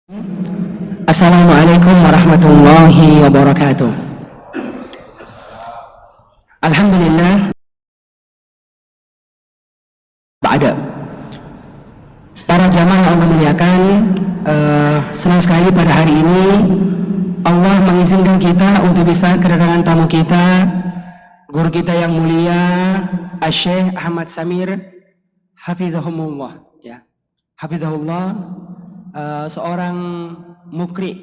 Assalamualaikum warahmatullahi wabarakatuh. Alhamdulillah. Ba'da. Para jamaah yang Allah muliakan, senang sekali pada hari ini Allah mengizinkan kita untuk bisa kedatangan tamu kita, guru kita yang mulia, Syekh Ahmad Samir, hafizahumullah, ya. Hafizahullah, seorang mukri,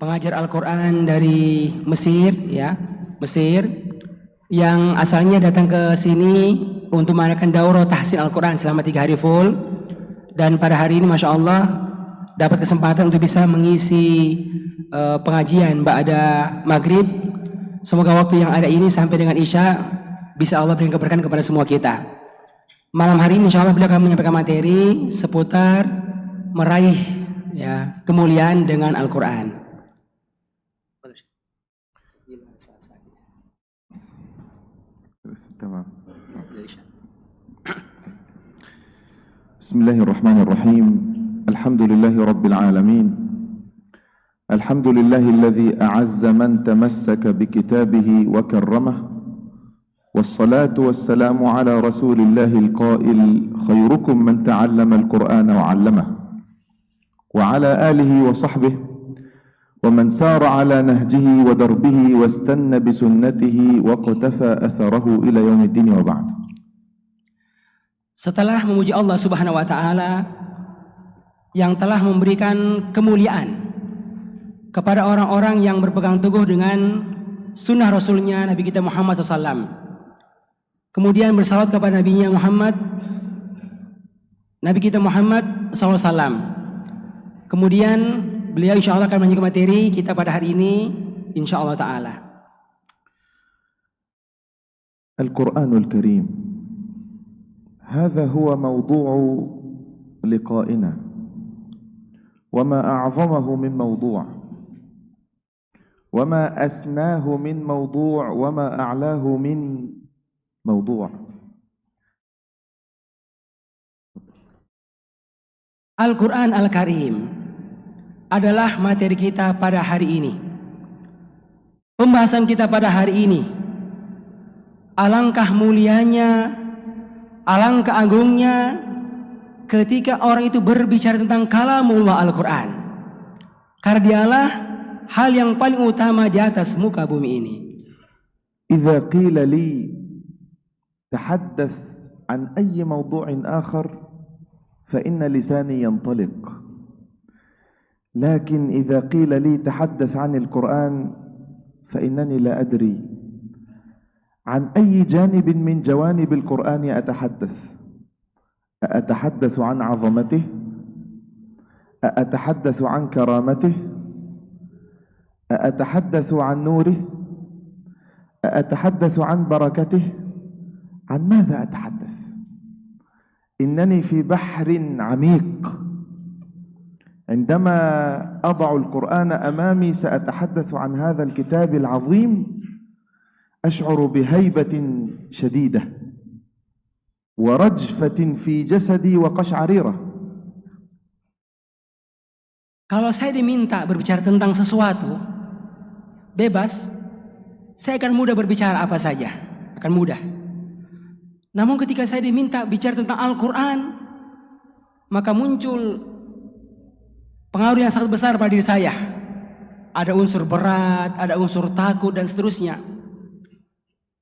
pengajar Al-Quran dari Mesir, ya, Mesir, yang asalnya datang ke sini untuk mengadakan daurah tahsin Al-Quran selama 3 hari full, dan pada hari ini Masya Allah dapat kesempatan untuk bisa mengisi pengajian ba'da maghrib. Semoga waktu yang ada ini sampai dengan Isya bisa Allah berikan keberkahan kepada semua kita. Malam hari ini Insya Allah beliau akan menyampaikan materi seputar meraih, ya, kemuliaan dengan Al-Quran. Bismillahirrahmanirrahim. Alhamdulillahi Rabbil Alamin. Alhamdulillahi alladhi a'azza man tamassaka bikitabihi wa karramah. Wassalatu wassalamu ala rasulillahil qail khairukum man ta'allama al-Qur'ana wa 'allamah. وعلى آله وصحبه ومن سار على نهجه ودربه واستنى بسنته واقتفى أثره إلى يوم الدين وبعد. Setelah memuji Allah Subhanahu wa Ta'ala yang telah memberikan kemuliaan kepada orang-orang yang berpegang teguh dengan sunnah Rasulnya Nabi kita Muhammad SAW, kemudian bersalawat kepada Nabi kita Muhammad SAW. Kemudian beliau insya Allah akan menyampaikan materi kita pada hari ini insya Allah Ta'ala. Al-Quranul Karim, هذا هو موضوع لقائنا وما أعظمه من موضوع وما أسناه من موضوع وما أعلاه من موضوع. Al-Quran Al-Karim adalah materi kita pada hari ini. Pembahasan kita pada hari ini, alangkah mulianya, alangkah agungnya ketika orang itu berbicara tentang kalamullah Al-Quran, karena dialah hal yang paling utama di atas muka bumi ini. إذا قيل لي تحدث عن أي موضوع آخر فإن لساني ينطلق، لكن إذا قيل لي تحدث عن القرآن فإنني لا أدري عن أي جانب من جوانب القرآن أتحدث. أتحدث عن عظمته؟ أتحدث عن كرامته؟ أتحدث عن نوره؟ أتحدث عن بركته؟ عن ماذا أتحدث؟ إنني في بحر عميق. عندما أضع القرآن أمامي سأتحدث عن هذا الكتاب العظيم أشعر بهيبة شديدة ورجفة في جسدي وقشعريرة. Kalau saya diminta berbicara tentang sesuatu, bebas, saya akan mudah berbicara apa saja, akan mudah. Namun ketika saya diminta bicara tentang Al-Quran, maka muncul pengaruh yang sangat besar pada diri saya. Ada unsur berat, ada unsur takut, dan seterusnya.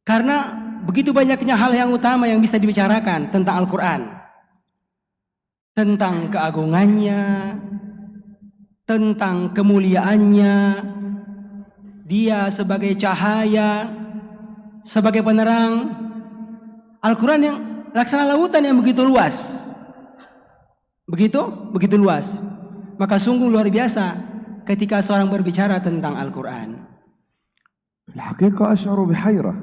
Karena begitu banyaknya hal yang utama yang bisa dibicarakan tentang Al-Quran. Tentang keagungannya, tentang kemuliaannya, dia sebagai cahaya, sebagai penerang. Al-Quran yang laksana lautan yang begitu luas. Begitu luas. Maka sungguh luar biasa ketika seorang berbicara tentang Al-Quran. الحقيقة أشعر بحيرة.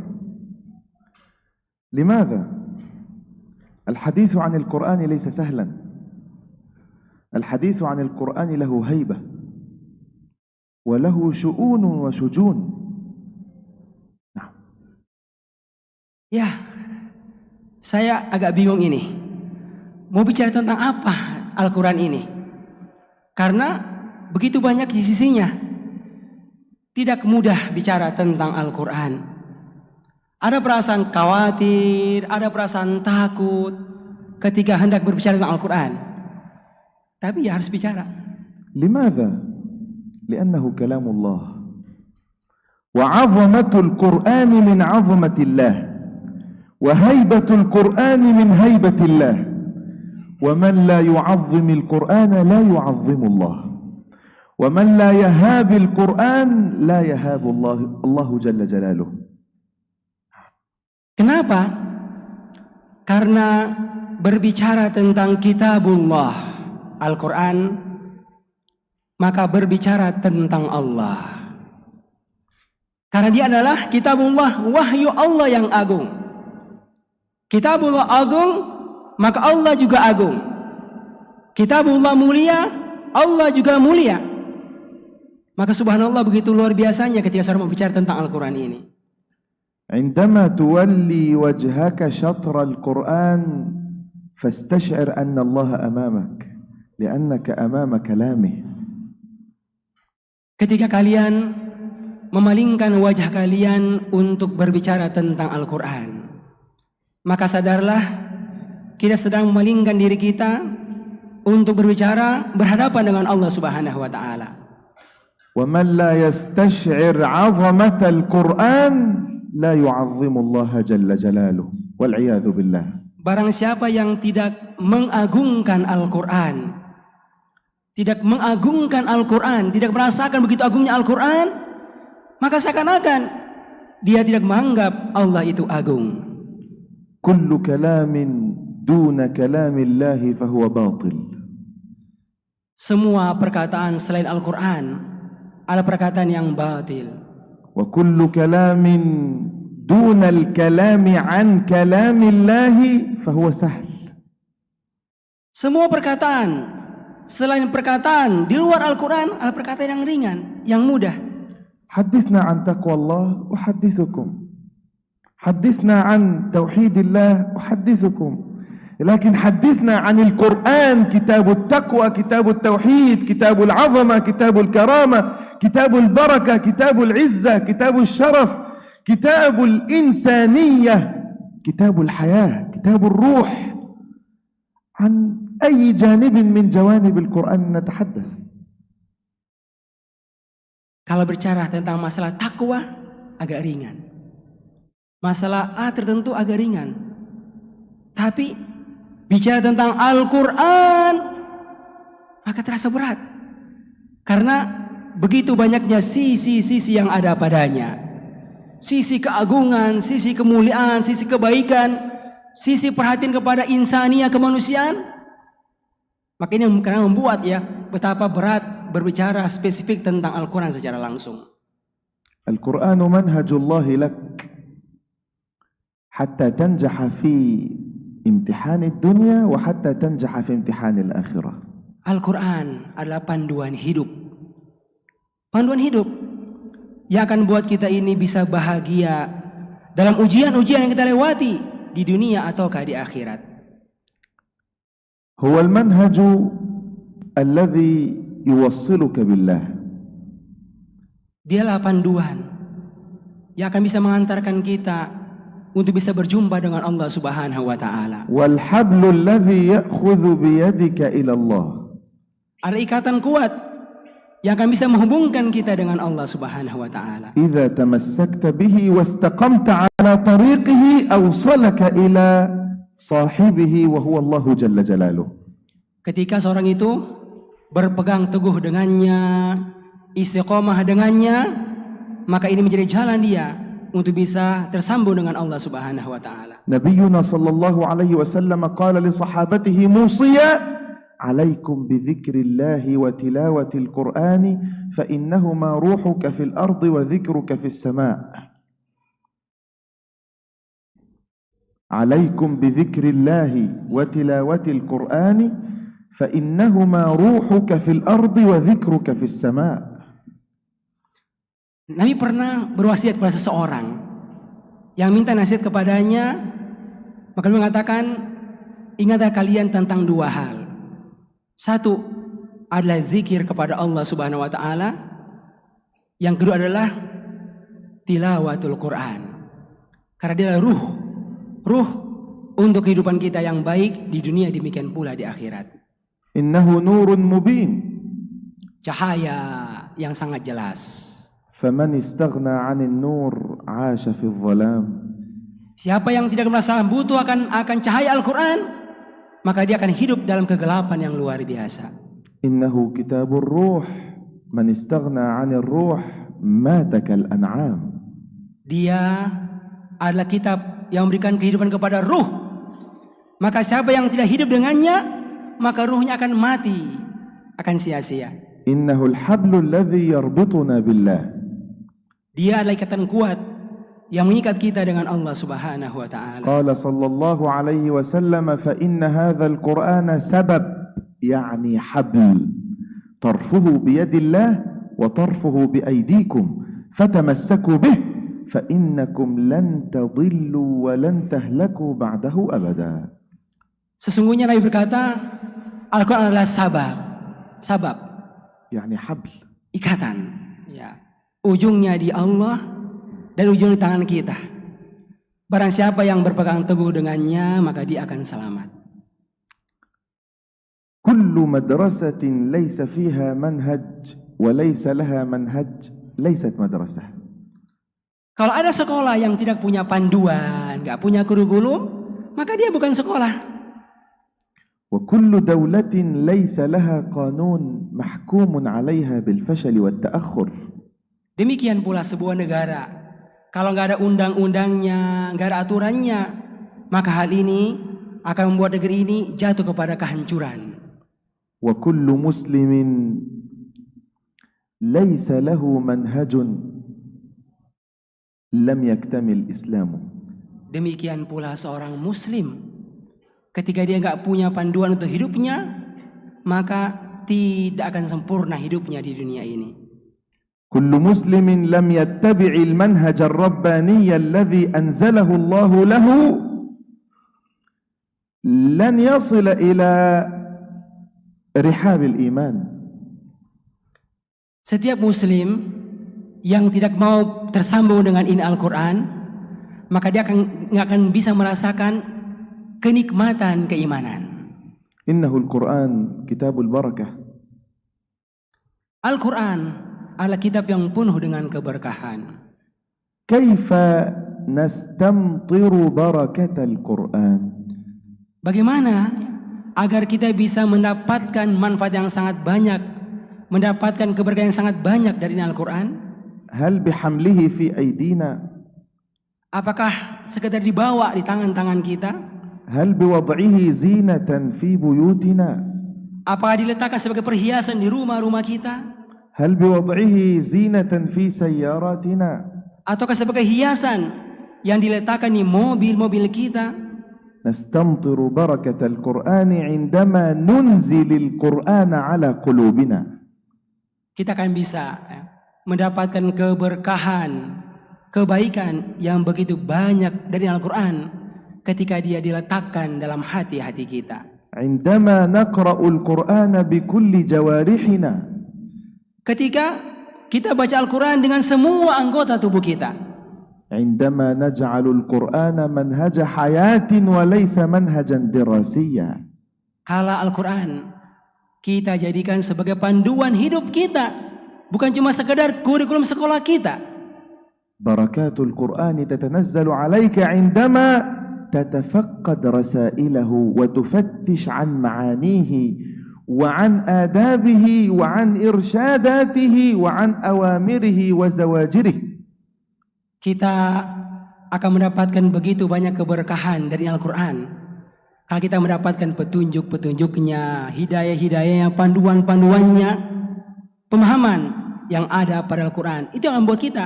لماذا؟ الحديث عن القرآن ليس سهلا. الحديث عن القرآن له هيبة وله شؤون وشجون. نعم. Ya, saya agak bingung ini. Mau bicara tentang apa Al-Quran ini? Karena begitu banyak di sisinya. Tidak mudah bicara tentang Al-Quran. Ada perasaan khawatir, ada perasaan takut ketika hendak berbicara tentang Al-Quran. Tapi ya harus bicara. لماذا؟ لأنه كلام الله وعظمة القرآن من عظمة الله وهيبة القرآن من هيبة الله ومن لا يعظم القرآن لا يعظم الله ومن لا يهاب القرآن لا يهاب الله جل جلاله. Kenapa? Karena berbicara tentang kitabullah, Al-Quran, maka berbicara tentang Allah. Karena dia adalah kitabullah, wahyu Allah yang agung. Kitabullah agung, maka Allah juga agung. Kitabullah mulia, Allah juga mulia. Maka subhanallah begitu luar biasanya ketika seorang berbicara tentang Al-Quran ini. عندما تولي وجهك شطر القرآن فاستشعر أن الله أمامك لأنك أمام كلامه. Ketika kalian memalingkan wajah kalian untuk berbicara tentang Al-Quran, maka sadarlah kita sedang memalingkan diri kita untuk berbicara berhadapan dengan Allah Subhanahu wa taala. ومن لا يستشعر عظمة القرآن لا يعظم الله جل جلاله والعياذ بالله. Barang siapa yang tidak mengagungkan Al-Quran, tidak mengagungkan Al-Quran, tidak merasakan begitu agungnya Al-Quran, maka seakan-akan dia tidak menganggap Allah itu agung. كل كلام دون كلام الله فهو باطل. Semua perkataan selain Al-Quran adalah perkataan yang batil. وكل كلام دون الكلام عن كلام الله فهو سهل. Semua perkataan selain perkataan di luar Al-Quran adalah perkataan yang ringan, yang mudah. حدثنا عن تقوى الله أحدثكم، حدثنا عن توحيد الله أحدثكم، لكن حدثنا عن القرآن، كتاب التقوى، كتاب التوحيد، كتاب العظمة، كتاب الكرامة، كتاب البركة، كتاب العزة، كتاب الشرف، كتاب الإنسانية، كتاب الحياة، كتاب الروح. عن أي جانب من جوانب القرآن نتحدث؟ Kalau berbicara tentang masalah takwa agak ringan, masalah A tertentu agak ringan. Tapi bicara tentang Al-Quran maka terasa berat, karena begitu banyaknya sisi-sisi yang ada padanya. Sisi keagungan, sisi kemuliaan, sisi kebaikan, sisi perhatian kepada insaniah, kemanusiaan. Maka ini karena membuat ya betapa berat berbicara spesifik tentang Al-Quran secara langsung. Al-Quran manhajullah lak hatta tanjaha fi imtihan dunya wa hatta tanjaha fi imtihan al-akhirah. Al-Quran adalah panduan hidup. Panduan hidup yang akan buat kita ini bisa bahagia dalam ujian-ujian yang kita lewati di dunia ataukah di akhirat. Huwa al-manhaju alladhi yuwassiluka billah. Dialah panduan yang akan bisa mengantarkan kita untuk bisa berjumpa dengan Allah Subhanahu wa taala. Wal hablu alladhi ya'khudhu bi yadika ila Allah. Ada ikatan kuat yang akan bisa menghubungkan kita dengan Allah Subhanahu wa taala. Idza tamassakta bihi wastaqamta ala tariqihi awsalaka ila sahibihi wa huwa Allah jalla jalaluhu. Ketika seorang itu berpegang teguh dengannya, istiqomah dengannya, maka ini menjadi jalan dia untuk bisa tersambung dengan Allah Subhanahu wa taala. Nabiyyuna sallallahu alaihi wasallam qala li sahabatihi musiya alaikum bi dzikrillahi wa tilawatil qur'ani fa innahuma ruhuka fil ardi wa dzikruka fis sama'. Alaikum bi dzikrillahi wa tilawatil qur'ani fa innahuma ruhuka fil ardi wa dzikruka fis sama'. Nabi pernah berwasiat kepada seseorang yang minta nasihat kepadanya, maka dia mengatakan, ingatlah kalian tentang dua hal. Satu, adalah zikir kepada Allah Subhanahu wa taala. Yang kedua adalah tilawatul Quran. Karena dia adalah ruh untuk kehidupan kita yang baik di dunia, demikian pula di akhirat. Innahu nurun mubin. Cahaya yang sangat jelas. Faman istaghna 'anil nur 'asha fi dhalam. Siapa yang tidak merasa butuh akan cahaya Al-Quran, maka dia akan hidup dalam kegelapan yang luar biasa. Innahu kitabur ruh. Man istaghna 'anil ruh mata kal an'am. Dia adalah kitab yang memberikan kehidupan kepada ruh. Maka siapa yang tidak hidup dengannya, maka ruhnya akan mati, akan sia-sia. Innahul hablul ladzi yarbituna billah. Dia adalah ikatan kuat yang mengikat kita dengan Allah Subhanahu wa taala. Qala sallallahu alaihi wasallam fa inna hadzal qur'ana sabab, yani habl, tarfuhu bi yadillah wa tarfuhu bi aydikum fatamassaku bih fa innakum lan tadillu wa lan tahlaku ba'dahu abada. Sesungguhnya Nabi berkata, Al-Quran adalah sabab, Yani habl, ikatan. Ya. Ujungnya di Allah dan ujungnya di tangan kita. Barang siapa yang berpegang teguh dengannya, maka dia akan selamat. Kullu madrasatin laysa fiha manhaj wa laysa laha manhaj laysat madrasah. Kalau ada sekolah yang tidak punya panduan, nggak punya kurikulum, maka dia bukan sekolah. Wa kullu dawlatin laysa laha qanun mahkumun 'alayha bil fashal wat ta'akhur. Demikian pula sebuah negara, kalau nggak ada undang-undangnya, nggak ada aturannya, maka hal ini akan membuat negeri ini jatuh kepada kehancuran. Wa kullu muslimin laysa lahu manhajun lam yaktamil islamu. Demikian pula seorang muslim, ketika dia nggak punya panduan untuk hidupnya, maka tidak akan sempurna hidupnya di dunia ini. Kullu muslimin lam yattabi'il manhaj ar-rabbaniyya alladhi anzalahu Allah lahu lan yasila ila rihabil iman. Setiap muslim yang tidak mau tersambung dengan ini Al-Quran, maka dia nggak akan bisa merasakan kenikmatan keimanan. Innahul Quran kitabul barakah. Al-Quran adalah kitab yang penuh dengan keberkahan. Kaifa nastamtiru barakatal Quran? Bagaimana agar kita bisa mendapatkan manfaat yang sangat banyak, mendapatkan keberkahan yang sangat banyak dari Al-Quran? Hal bihamlihi fi aidina? Apakah sekedar dibawa di tangan-tangan kita? Hal biwad'ihi zinatan fi buyutina? Apakah diletakkan sebagai perhiasan di rumah-rumah kita? Hal biwad'ihi zinatan fi sayyaratina? Ataukah sebagai hiasan yang diletakkan di mobil-mobil kita? Nastamtiru barakatal Qur'ani 'indama nunzilil Qur'ana 'ala qulubina. Kita akan bisa mendapatkan keberkahan, kebaikan yang begitu banyak dari Al-Quran ketika dia diletakkan dalam hati-hati kita. 'Indama naqra'ul Qur'ana bikulli jawarihina. Ketika kita baca Al-Quran dengan semua anggota tubuh kita. عندما نجعل القرآن منهج حياة وليس منهجا دراسيا. Kala Al-Quran kita jadikan sebagai panduan hidup kita, bukan cuma sekedar kurikulum sekolah kita. بركات القرآن تتنزل عليك عندما تتفقد رسائله وتفتش عن معانيه وعن آدابه وعن إرشاداته وعن أوامره وزواجره. Kita akan mendapatkan begitu banyak keberkahan dari Al-Quran kalau kita mendapatkan petunjuk-petunjuknya, hidayah-hidayahnya, panduan-panduannya, pemahaman yang ada pada Al-Quran. Itu yang membuat kita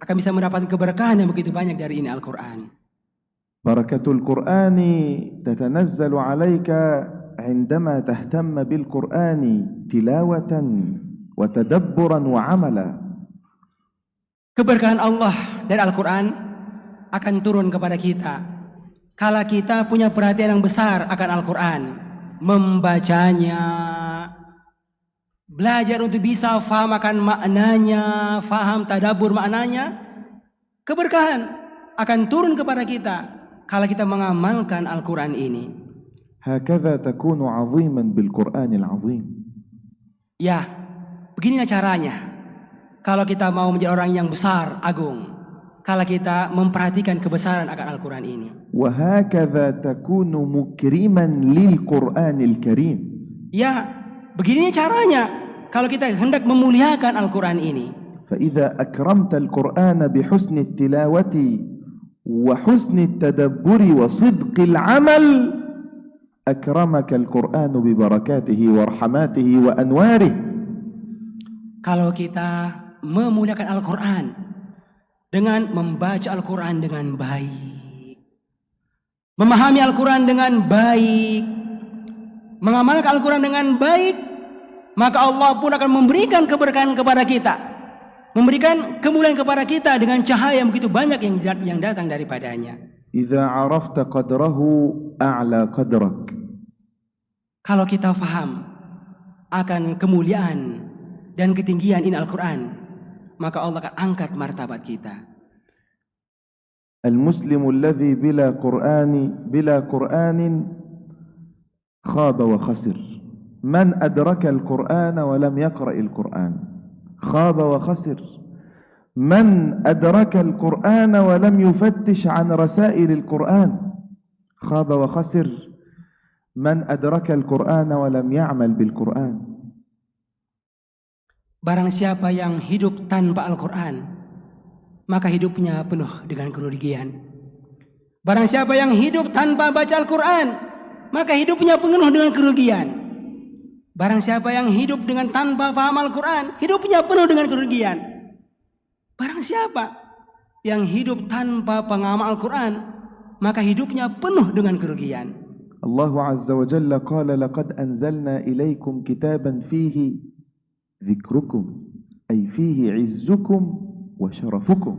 akan bisa mendapatkan keberkahan yang begitu banyak dari ini Al-Quran. Barakatul Qur'ani tatanazzalu 'alaika 'indama tahtamma bil Qur'ani tilawatan wa tadabburan wa 'amala. Keberkahan Allah dari Al-Quran akan turun kepada kita kala kita punya perhatian yang besar akan Al-Quran, membacanya, belajar untuk bisa faham akan maknanya, faham tadabbur maknanya, keberkahan akan turun kepada kita kalau kita mengamalkan Al-Quran ini. هكذا تكون عظيما بالقرآن العظيم. Ya, beginilah caranya. Kalau kita mau menjadi orang yang besar, agung, kalau kita memperhatikan kebesaran akan Al-Quran ini. وهكذا تكون مكرما للقرآن الكريم. Ya, beginilah caranya kalau kita hendak memuliakan Al-Quran ini. فإذا أكرمت القرآن بحسن التلاوة وحسن التدبر وصدق العمل أكرمك القرآن ببركاته ورحماته وأنواره. Kalau kita memuliakan Al-Quran dengan membaca Al-Quran dengan baik, memahami Al-Quran dengan baik, mengamalkan Al-Quran dengan baik, maka Allah pun akan memberikan keberkahan kepada kita, memberikan kemuliaan kepada kita dengan cahaya yang begitu banyak yang datang daripadanya. إذا عرفت قدره أعلى قدرك. Kalau kita faham akan kemuliaan dan ketinggian ini Al-Quran, maka Allah akan angkat martabat kita. المسلم الذي بلا قرآن خاب وخسر. من أدرك القرآن ولم يقرأ القرآن خاب وخسر. من أدرك القرآن ولم يفتش عن رسائل القرآن خاب وخسر. من أدرك القرآن ولم يعمل بالقرآن. Barang siapa yang hidup tanpa Al-Quran, maka hidupnya penuh dengan kerugian. Barang siapa yang hidup tanpa baca Al-Quran, maka hidupnya penuh dengan kerugian. Barang siapa yang hidup dengan tanpa paham Al-Quran, hidupnya penuh dengan kerugian. Barang siapa yang hidup tanpa pengamal Al-Quran, maka hidupnya penuh dengan kerugian. Allah Azza wa Jalla qala laqad anzalna ilaykum kitaban fihi ذكركم أي فيه عزكم وشرفكم.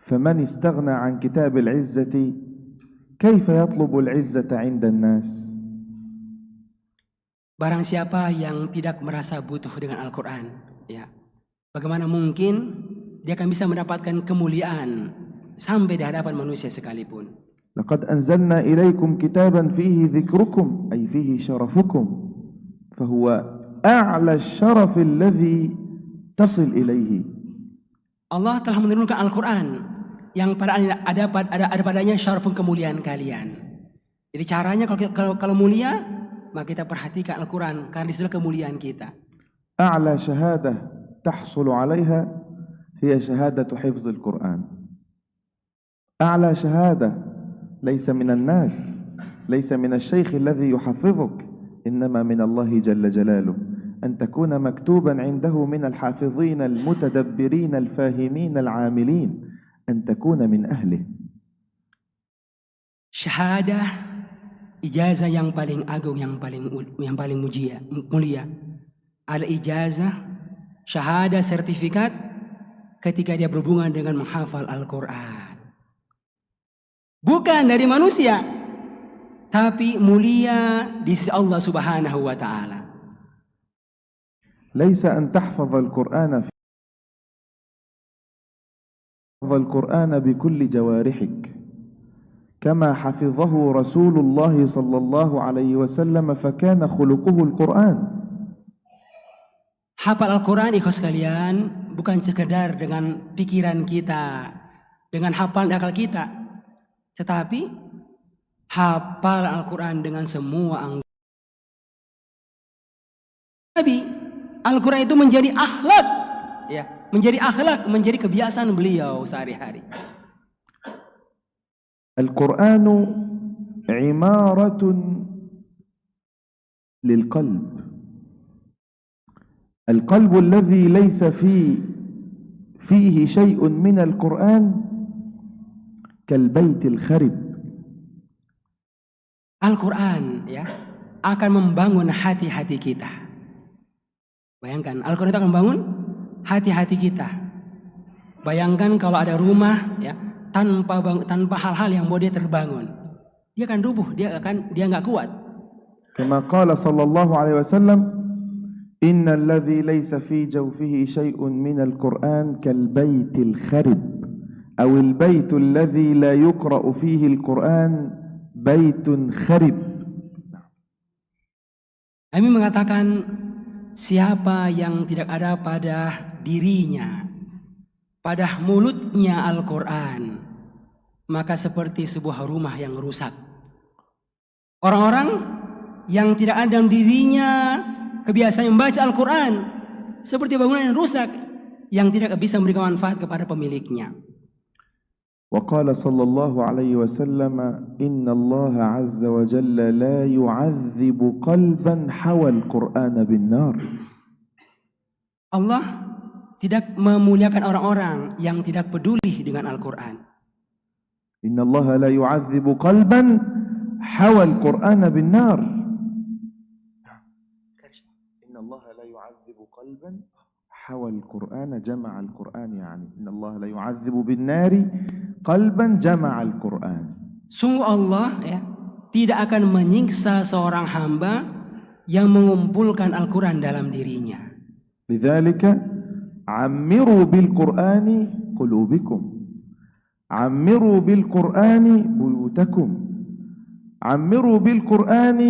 فمن استغنى عن كتاب العزة كيف يطلب العزة عند الناس. Barang siapa yang tidak merasa butuh dengan Al-Quran, ya, bagaimana mungkin dia akan bisa mendapatkan kemuliaan sampai di hadapan manusia sekalipun. لقد أنزلنا إليكم كتابا فيه ذكركم أي فيه شرفكم فهو أعلى الشرف الذي تصل إليه. Allah telah menurunkan Al-Quran yang ada padanya syarafun kemuliaan kalian. Jadi caranya kalau mulia, maka kita perhatikan Al-Quran karena disitulah kemuliaan kita. أعلى شهادة تحصل عليها هي شهادة حفظ القرآن. أعلى شهادة ليس من الناس، ليس من الشيخ الذي يحفظك، إنما من الله جل جلاله. أن تكون مكتوبا عنده من الحافظين المتدبرين الفاهمين العاملين، أن تكون من أهله. Syahadah, ijazah yang paling agung, yang paling mulia. Al-ijazah, syahadah, sertifikat ketika dia berhubungan dengan menghafal Al-Quran. Bukan dari manusia, tapi mulia di sisi Allah Subhanahu wa Ta'ala. ليس أن تحفظ القرآن بكل جوارحك كما حفظه رسول الله صلى الله عليه وسلم فكان خلقه القرآن. Hafal Al-Quran, ikhwas sekalian, bukan sekedar dengan pikiran kita, dengan hafal akal kita, tetapi hafal Al-Quran dengan semua anggota. Nabi, Al-Quran itu menjadi akhlak, ya, menjadi akhlak, menjadi kebiasaan beliau sehari-hari. Al-Quran imaratun lilqalb. Al-qalb alladhi laysa fihi shay'un min al-Quran kalbayt al-kharib. Al-Quran, ya, akan membangun hati-hati kita. Bayangkan, Al-Quran itu akan membangun hati-hati kita. Bayangkan kalau ada rumah, ya, tanpa hal-hal yang mau dia terbangun, dia akan rubuh, dia nggak kuat. Kama qala sallallahu alaihi wasallam, إن الذي ليس في جوفه شيء من القرآن كالبيت الخرب أو البيت الذي لا يقرأ فيه القرآن بيت خرب. Kami mengatakan siapa yang tidak ada pada dirinya, pada mulutnya Al-Quran, maka seperti sebuah rumah yang rusak. Orang-orang yang tidak ada dalam dirinya kebiasaan membaca Al-Quran, seperti bangunan yang rusak yang tidak bisa memberikan manfaat kepada pemiliknya. وقال صلى الله عليه وسلم إن الله عز وجل لا يعذب قلبا حوى القرآن بالنار. Allah tidak memuliakan orang-orang yang tidak peduli dengan Al-Quran. إن الله لا يعذب قلبا حوى القرآن بالنار. إن الله لا يعذب قلبا حوى القرآن جمع القرآن يعني إن الله لا يعذب بالنار قلبا جمع القرآن. Sungguh Allah tidak akan menyiksa seorang hamba yang mengumpulkan Al-Quran dalam dirinya. لذلك عمروا بالقرآن قلوبكم عمروا بالقرآن بيوتكم عمروا بالقرآن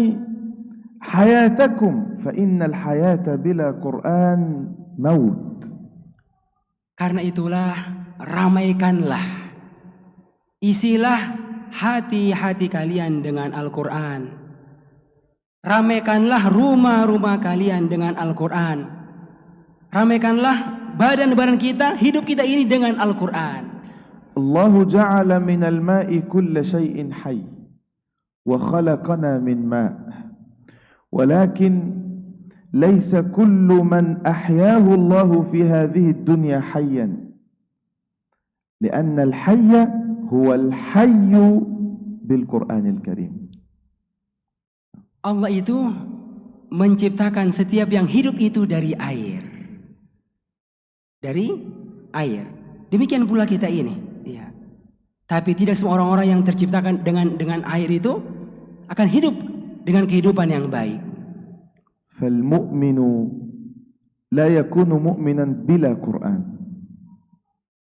حياتكم فإن الحياة بلا قرآن موت. Karena itulah ramaikanlah, isilah hati-hati kalian dengan Al-Quran. Ramaikanlah rumah-rumah kalian dengan Al-Quran. Ramaikanlah badan-badan kita, hidup kita ini dengan Al-Quran. الله جعل من الماء كل شيء حي وخلقنا من ماء ولكن ليس كل من أحياه الله في هذه الدنيا حيا لأن الحي هو الحي بالقرآن الكريم. Allah itu menciptakan setiap yang hidup itu dari air. Dari air. Demikian pula kita ini. Ya. Tapi tidak semua orang-orang yang terciptakan dengan air itu akan hidup dengan kehidupan yang baik. فالمؤمن لا يكون مؤمنا بلا قرآن.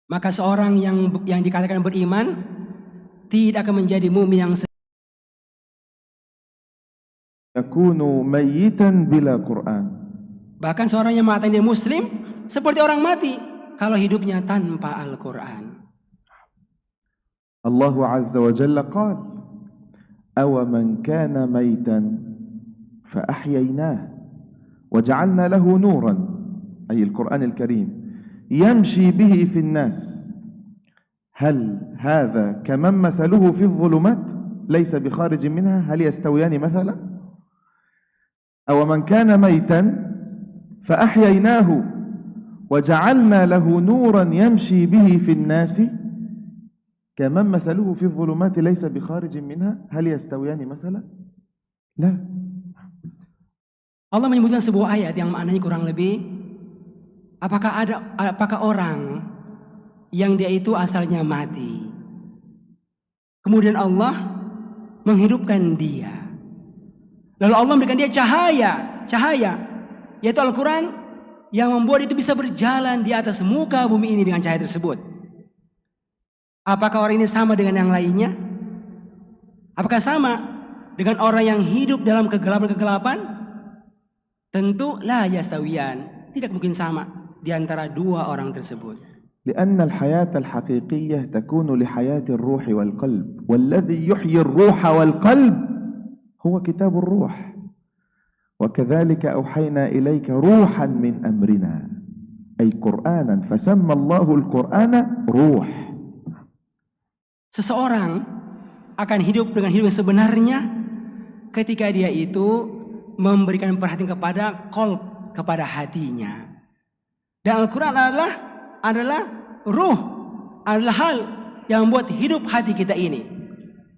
Maka seorang yang dikatakan beriman tidak akan menjadi mukmin yang يكون ميتا بلا قرآن. bahkan seorang yang mengatakan dia muslim seperti orang mati kalau hidupnya tanpa Al-Quran. الله عز وجل قال أو من كان ميتا فأحييناه وجعلنا له نورا أي القرآن الكريم يمشي به في الناس هل هذا كمن مثله في الظلمات ليس بخارج منها هل يستويان مثلا أو من كان ميتا فأحييناه وجعلنا له نورا يمشي به في الناس كمن مثله في الظلمات ليس بخارج منها هل يستويان مثلا لا. Allah menyebutkan sebuah ayat yang maknanya kurang lebih, apakah orang yang dia itu asalnya mati, kemudian Allah menghidupkan dia, lalu Allah memberikan dia cahaya yaitu Al-Quran yang membuat itu bisa berjalan di atas muka bumi ini dengan cahaya tersebut. Apakah orang ini sama dengan yang lainnya? Apakah sama dengan orang yang hidup dalam kegelapan? Tentu la yastawiyan, tidak mungkin sama di antara dua orang tersebut. لأن الحياة الحقيقية تكون لحياة الروح والقلب والذي يحيي الروح والقلب هو كتاب الروح وكذلك أوحينا إليك روحا من أمرنا أي قرآنا فسمى الله القرآن روح. Seseorang akan hidup dengan hidup yang sebenarnya ketika dia itu memberikan perhatian kepada qalb, kepada hatinya. Dan Al-Quran adalah ruh, adalah hal yang membuat hidup hati kita ini.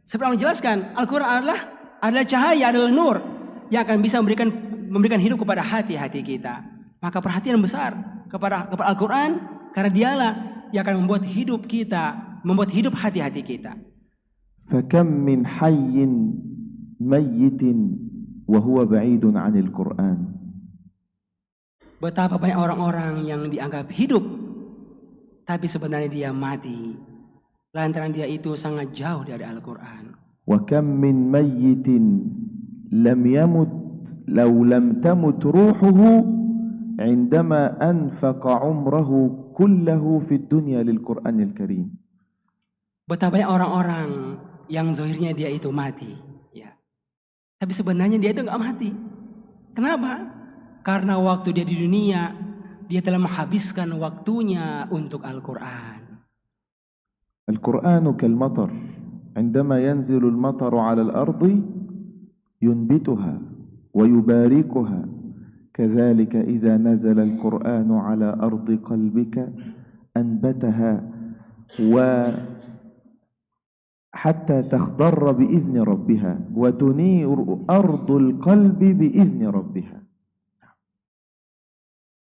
Seperti yang dijelaskan, Al-Quran adalah cahaya, adalah nur yang akan bisa memberikan hidup kepada hati-hati kita. Maka perhatian besar kepada Al-Quran karena dialah yang akan membuat hidup kita, membuat hidup hati-hati kita. فكم من حي ميت وهو بعيد عن القرآن. Betapa banyak orang-orang yang dianggap hidup, tapi sebenarnya dia mati. Lantaran dia itu sangat jauh dari Al-Quran. وكم من ميت لم يمت لو لم تمت روحه عندما أنفق عمره كله في الدنيا للقرآن الكريم. Betapa banyak orang-orang yang zahirnya dia itu mati, ya. Tapi sebenarnya dia itu nggak mati. Kenapa? Karena waktu dia di dunia, dia telah menghabiskan waktunya untuk Al-Quran. القرآن كالمطر، عندما ينزل المطر على الأرض ينبتها ويباركها، كذلك إذا نزل القرآن على أرض قلبك أنبتها وحتى تخضر بإذن ربها وتنير أرض القلب بإذن ربها.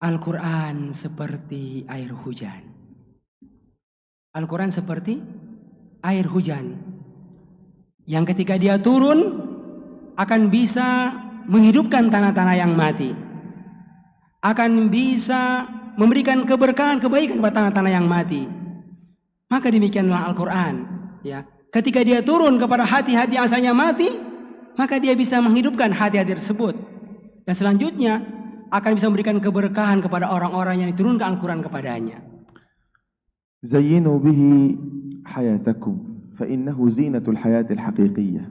Al-Quran seperti air hujan. Al-Quran seperti air hujan yang ketika dia turun akan bisa menghidupkan tanah-tanah yang mati, akan bisa memberikan keberkahan, kebaikan kepada tanah-tanah yang mati. Maka demikianlah Al-Quran, ya. Ketika dia turun kepada hati-hati yang asalnya mati, maka dia bisa menghidupkan hati-hati tersebut, dan selanjutnya akan bisa memberikan keberkahan kepada orang-orang yang diturunkan Al-Quran kepadanya. زينوا به حياتكم فإنه زينة الحياة الحقيقية.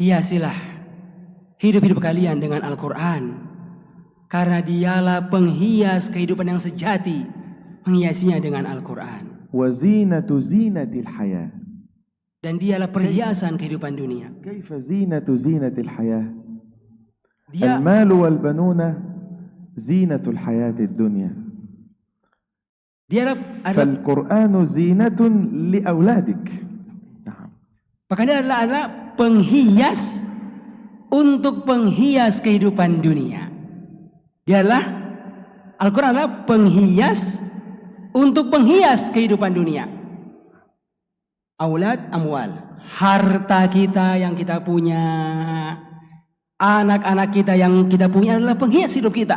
Hiasilah hidup-hidup kalian dengan Al-Quran, karena dialah penghias kehidupan yang sejati, menghiasinya dengan Al-Quran. وزينة زينة الحياة. Dan dialah perhiasan kehidupan dunia. كيف زينة زينة الحياة؟ Dia المال والبنون زينة الحياة الدنيا. فالقرآن زينة لأولادك. Maka dia adalah penghias untuk penghias kehidupan dunia. Dia adalah Al-Quran adalah penghias untuk penghias kehidupan dunia. Aulad amwal, harta kita yang kita punya, anak-anak kita yang kita punya adalah penghias hidup kita.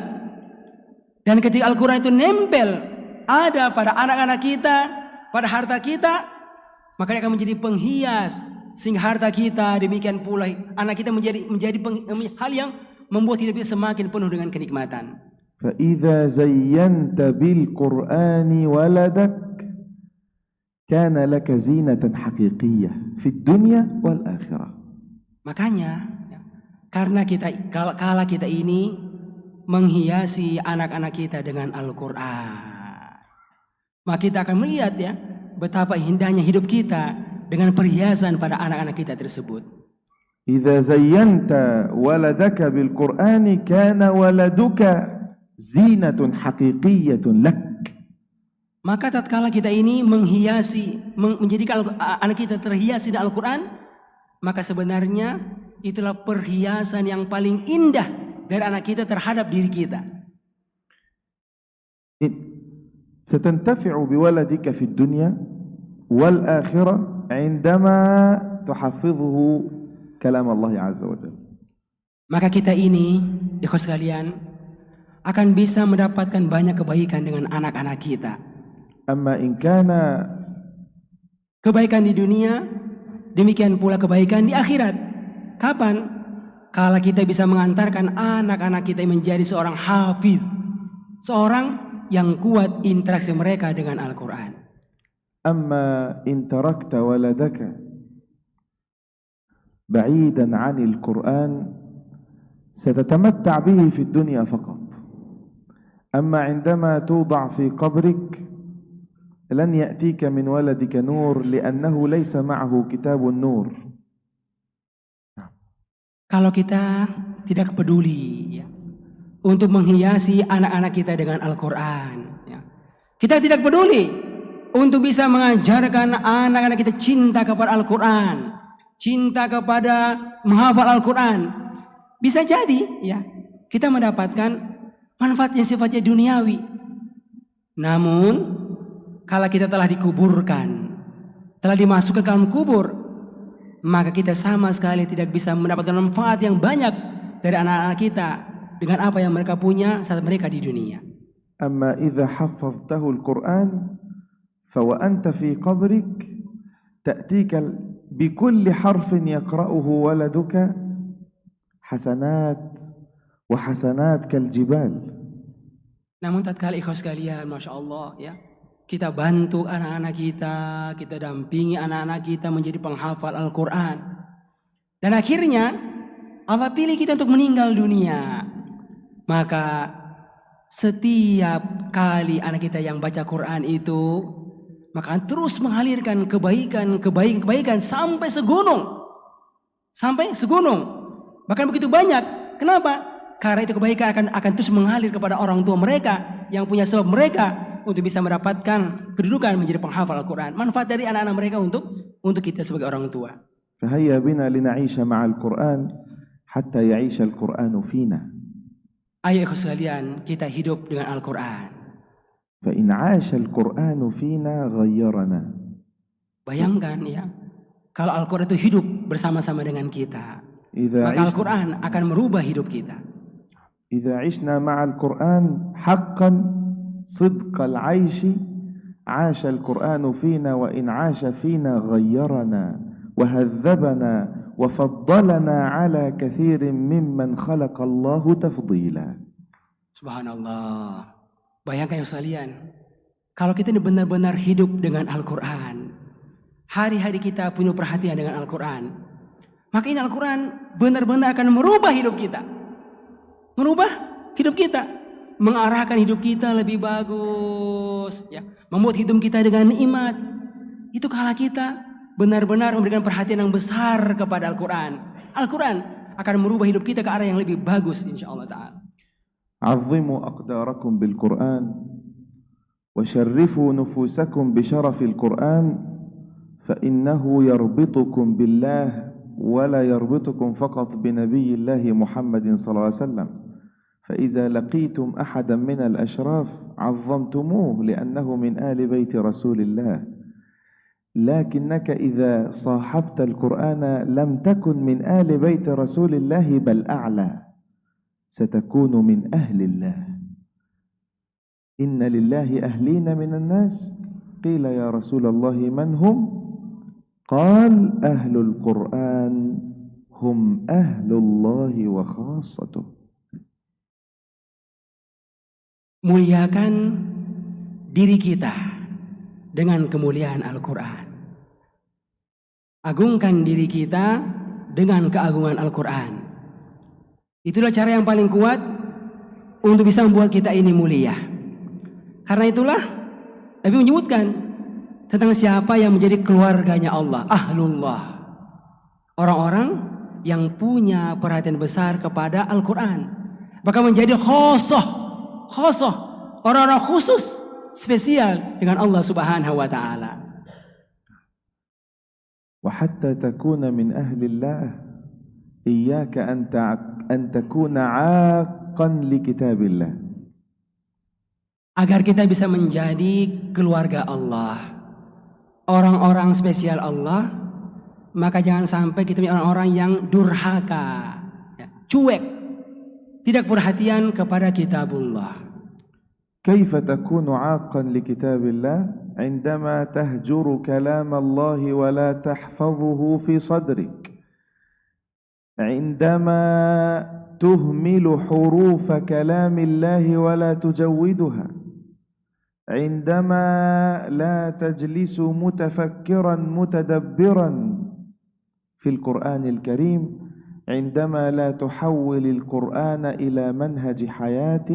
Dan ketika Al-Quran itu nempel ada pada anak-anak kita, pada harta kita, maka dia akan menjadi penghias sehingga harta kita, demikian pula anak kita menjadi hal yang membuat hidup kita semakin penuh dengan kenikmatan. فإذا زينت بالقرآن ولدك كان لك زينة حقيقية في الدنيا والآخرة. Makanya karena kala kita ini menghiasi anak-anak kita dengan Al-Quran, maka kita akan melihat, ya, betapa indahnya hidup kita dengan perhiasan pada anak-anak kita tersebut. إذا زينت ولدك بالقرآن كان ولدك زينة حقيقية لك. Maka tatkala kita ini menjadikan anak kita terhiasi dengan Al-Quran, maka sebenarnya itulah perhiasan yang paling indah dari anak kita terhadap diri kita. ستنتفع بولدك في الدنيا والآخرة عندما تحفظه كلام الله عز وجل. Maka kita ini, ikhwan sekalian, akan bisa mendapatkan banyak kebaikan dengan anak-anak kita. أما إن كان kebaikan di dunia, demikian pula kebaikan di akhirat. Kapan? Kala kita bisa mengantarkan anak-anak kita menjadi seorang hafiz, seorang yang kuat interaksi mereka dengan Al-Quran. أما إن تركت ولدك بعيدا عن القرآن ستتمتع به في الدنيا فقط. أما عندما توضع في قبرك لن يأتيك من ولدك نور لأنه ليس معه كتاب النور. Kalau kita tidak peduli, ya, untuk menghiasi anak-anak kita dengan Al-Quran, ya, kita tidak peduli untuk bisa mengajarkan anak-anak kita cinta kepada Al-Quran, cinta kepada menghafal Al-Quran, bisa jadi, ya, kita mendapatkan manfaat yang sifatnya duniawi. Namun kalau kita telah dikuburkan, telah dimasukkan ke dalam kubur, maka kita sama sekali tidak bisa mendapatkan manfaat yang banyak dari anak-anak kita. dengan apa yang mereka punya saat mereka di dunia. أما إذا حفظته القرآن فوأنت في قبرك تأتيك بكل حرف يقرأه ولدك حسنات وحسنات كالجبال. Namun tatkala ikhwas sekalian, Masya Allah ya, kita bantu anak-anak kita dampingi anak-anak kita menjadi penghafal Al-Quran. Dan akhirnya Allah pilih kita untuk meninggal dunia. Maka setiap kali anak kita yang baca Quran itu, maka terus mengalirkan kebaikan sampai segunung. Sampai segunung. Bahkan begitu banyak. Kenapa? Karena itu kebaikan akan terus mengalir kepada orang tua mereka yang punya sebab mereka untuk bisa mendapatkan kedudukan menjadi penghafal Al-Quran. Manfaat dari anak-anak mereka untuk kita sebagai orang tua. فهيا بنا لنعيش مع القرآن حتى يعيش القرآن فينا. Ayo ikhwas sekalian, kita hidup dengan Al-Quran. فإن عاش القرآن فينا غيرنا. Bayangkan ya, kalau Al-Quran itu hidup bersama-sama dengan kita, maka Al-Quran akan merubah hidup kita. إذا عشنا مع القرآن حقا صدق العيش عاش القرآن فينا وإن عاش فينا غيرنا وهذبنا وفضلنا على كثير ممن خلق الله تفضيلا. Subhanallah. Bayangkan ya sekalian, kalau kita ini benar-benar hidup dengan Al-Quran, hari-hari kita punya perhatian dengan Al-Quran, maka ini Al-Quran benar-benar akan merubah hidup kita. Merubah hidup kita, mengarahkan hidup kita lebih bagus, ya, membuat hidup kita dengan nikmat. Itu kalau kita benar-benar memberikan perhatian yang besar kepada Al-Quran. Al-Quran akan merubah hidup kita ke arah yang lebih bagus, insyaallah ta'ala. عظموا أقداركم بالقرآن وشرفوا نفوسكم بشرف القرآن فإنه يربطكم بالله ولا يربطكم فقط بنبي الله محمد صلى الله عليه وسلم. فإذا لقيتم أحدا من الأشراف عظمتموه لأنه من آل بيت رسول الله. لكنك إذا صاحبت القرآن لم تكن من آل بيت رسول الله بل أعلى، ستكون من أهل الله. إن لله أهلين من الناس قيل يا رسول الله من هم؟ قال أهل القرآن هم أهل الله وخاصته. Muliakan diri kita dengan kemuliaan Al-Quran. Agungkan diri kita dengan keagungan Al-Quran. Itulah cara yang paling kuat untuk bisa membuat kita ini mulia. Karena itulah Nabi menyebutkan tentang siapa yang menjadi keluarganya Allah, ahlullah. Orang-orang yang punya perhatian besar kepada Al-Quran. Bahkan menjadi khosoh, orang-orang khusus, spesial dengan Allah Subhanahu wa ta'ala. وحتى تكون من أهل الله إياك أن تكون عاقا لكتاب الله. Agar kita bisa menjadi keluarga Allah, orang-orang spesial Allah, maka jangan sampai kita menjadi orang-orang yang durhaka, cuek, tidak perhatian kepada kitabullah. كيف تكون عاقا لكتاب الله عندما تهجر كلام الله ولا تحفظه في صدرك، عندما تهمل حروف كلام الله ولا تجودها، عندما لا تجلس متفكرا متدبرا في القرآن الكريم، عندما لا تحول القرآن إلى منهج حياة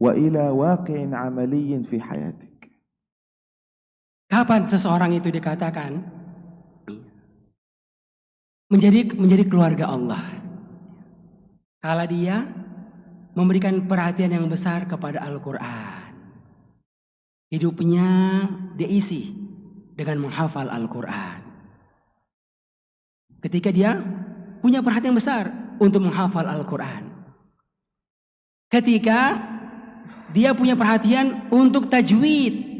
وإلى واقع عملي في حياتك. Kapan seseorang itu dikatakan menjadi keluarga Allah? Kalau dia memberikan perhatian yang besar kepada Al-Quran. Hidupnya diisi dengan menghafal Al-Quran. Ketika dia punya perhatian besar untuk menghafal Al-Quran. Ketika dia punya perhatian untuk tajwid,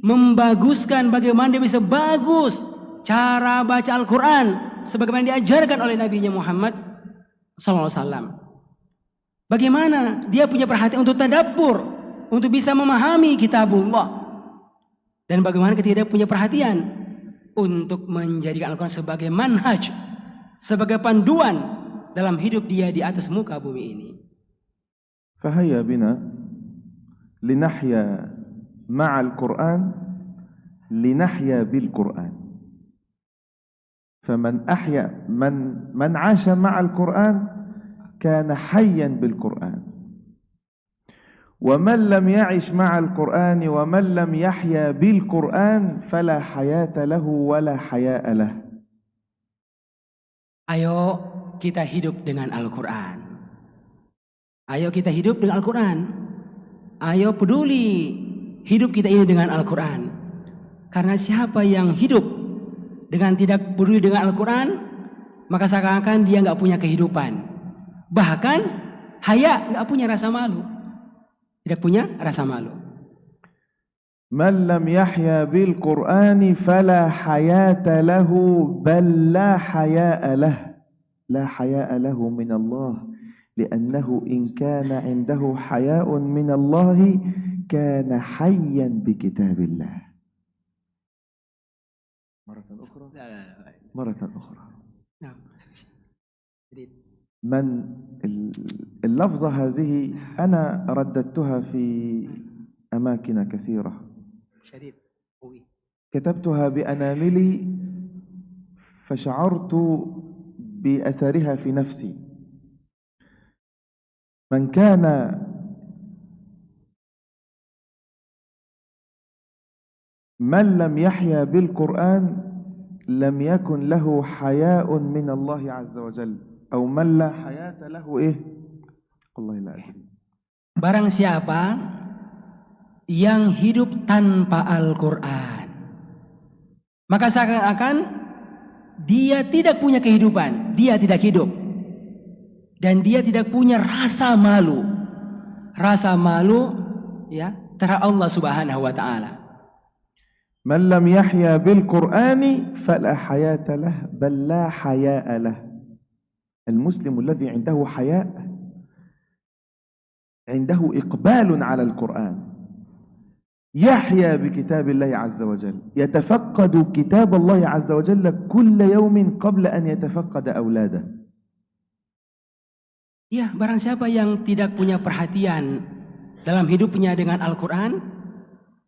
membaguskan bagaimana dia bisa bagus cara baca Al-Quran sebagaimana diajarkan oleh Nabi Muhammad SAW. Bagaimana dia punya perhatian untuk tadabbur, untuk bisa memahami kitabullah. Dan bagaimana ketika dia punya perhatian untuk menjadikan Al-Quran sebagai manhaj, sebagai panduan dalam hidup dia di atas muka bumi ini. فهيا بنا لنحيا مع القرآن لنحيا بالقرآن. من عاش مع القرآن كان حيا بالقرآن، ومن لم يعش مع القرآن ومن لم يحيا بالقرآن فلا حياة له ولا حياء له. Ayo kita hidup dengan Al-Quran. Ayo kita hidup dengan Al-Quran. Ayo peduli hidup kita ini dengan Al-Quran. Karena siapa yang hidup dengan tidak peduli dengan Al-Quran, maka seakan-akan dia nggak punya kehidupan. Bahkan haya, nggak punya rasa malu. Tidak punya rasa malu. من لم يحيا بالقرآن فلا حياة له بل لا حياء له. لا حياء له من الله لأنه إن كان عنده حياء من الله كان حيا بكتاب الله. مرة أخرى. من اللفظة هذه أنا رددتها في أماكن كثيرة، كتبتها بأناملي فشعرت بأثرها في نفسي. من لم يحيا بالقرآن لم يكن له حياء من الله عز وجل، أو من لا حياة له الله لا أدري. Barang siapa yang hidup tanpa Al-Quran, maka seakan-akan dia tidak punya kehidupan, dia tidak hidup, dan dia tidak punya rasa malu ya terhadap Allah Subhanahu wa taala. من لم يحيا بالقرآن فلا حياة له بل لا حياء له. المسلم الذي عنده حياء عنده إقبال على القرآن، يحيا بكتاب الله عز وجل، يتفقد كتاب الله عز وجل كل يوم قبل أن يتفقد أولاده. Ya, barang siapa yang tidak punya perhatian dalam hidupnya dengan Al-Quran,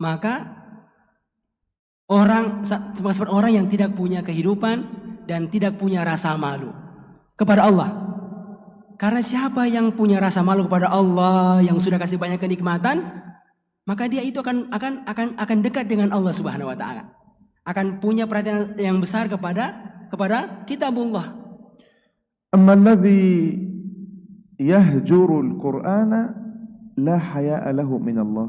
maka seperti orang yang tidak punya kehidupan dan tidak punya rasa malu kepada Allah. Karena siapa yang punya rasa malu kepada Allah yang sudah kasih banyak kenikmatan, maka dia itu akan dekat dengan Allah Subhanahu wa taala. Akan punya perhatian yang besar kepada kitabullah. Amma alladhi yahjuru al-Qur'ana la haya'a lahu min Allah.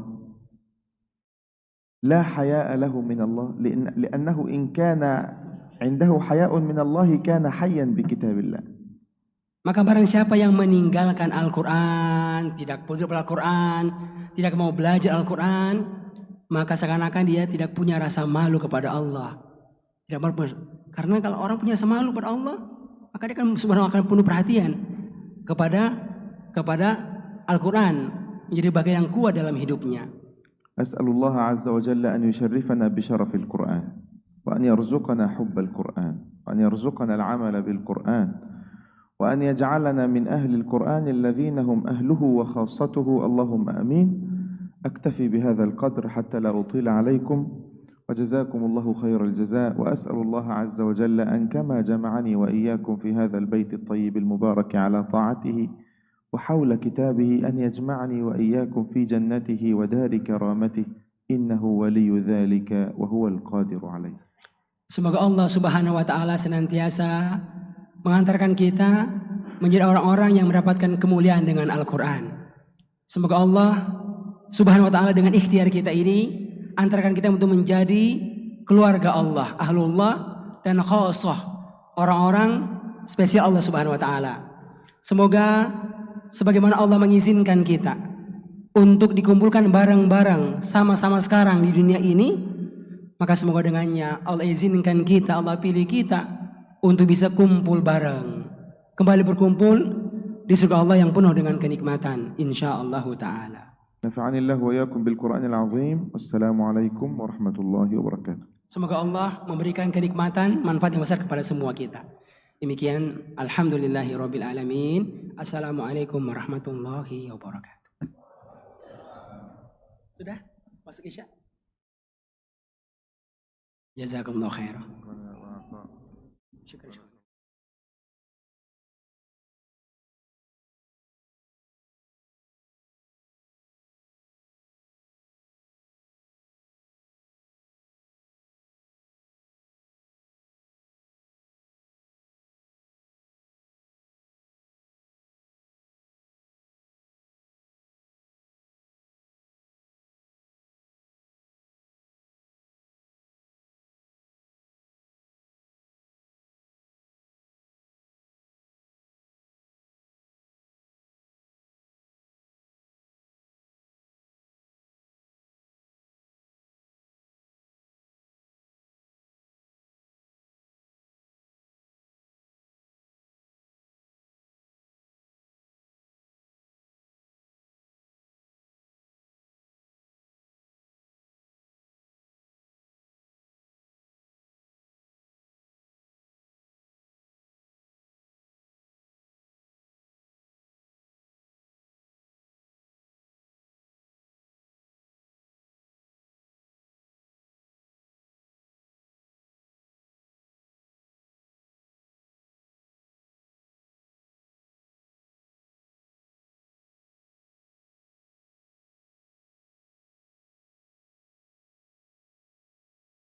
لا حياء له من الله لأنه إن كان عنده حياء من الله كان حيا بكتاب الله. Maka barang siapa yang meninggalkan Al-Quran, tidak peduli pada Al-Quran, tidak mau belajar Al-Quran, maka seakan-akan dia tidak punya rasa malu kepada Allah. Karena kalau orang punya rasa malu kepada Allah, maka dia akan penuh perhatian kepada Al-Quran, menjadi bagian yang kuat dalam hidupnya. أسأل الله عز وجل أن يشرفنا بشرف القرآن، وأن يرزقنا حب القرآن، وأن يرزقنا العمل بالقرآن، وأن يجعلنا من أهل القرآن الذين هم أهله وخاصته، اللهم آمين. أكتفي بهذا القدر حتى لا أطيل عليكم، وجزاكم الله خير الجزاء، وأسأل الله عز وجل أن كما جمعني وإياكم في هذا البيت الطيب المبارك على طاعته وحول كتابه أن يجمعني وإياكم في جنته ودار كرامته إنه ولي ذلك وهو القادر عليه. Semoga Allah Subhanahu wa taala senantiasa mengantarkan kita menjadi orang-orang yang mendapatkan kemuliaan dengan Al-Quran. Semoga Allah Subhanahu wa taala dengan ikhtiar kita ini antarkan kita untuk menjadi keluarga Allah, ahlullah dan khassah, orang-orang spesial Allah Subhanahu wa taala. Semoga sebagaimana Allah mengizinkan kita untuk dikumpulkan bareng-bareng sama-sama sekarang di dunia ini, maka semoga dengannya Allah izinkan kita, Allah pilih kita untuk bisa kumpul bareng, kembali berkumpul di surga Allah yang penuh dengan kenikmatan insyaallah taala. نفعني الله وإياكم بالقرآن العظيم والسلام عليكم ورحمة الله وبركاته. Semoga Allah memberikan kenikmatan, manfaat yang besar kepada semua kita. Demikian, alhamdulillahirabbil alamin. Assalamualaikum warahmatullahi wabarakatuh. Sudah? Masuk Isya? Jazakumullah khairan. Syukur.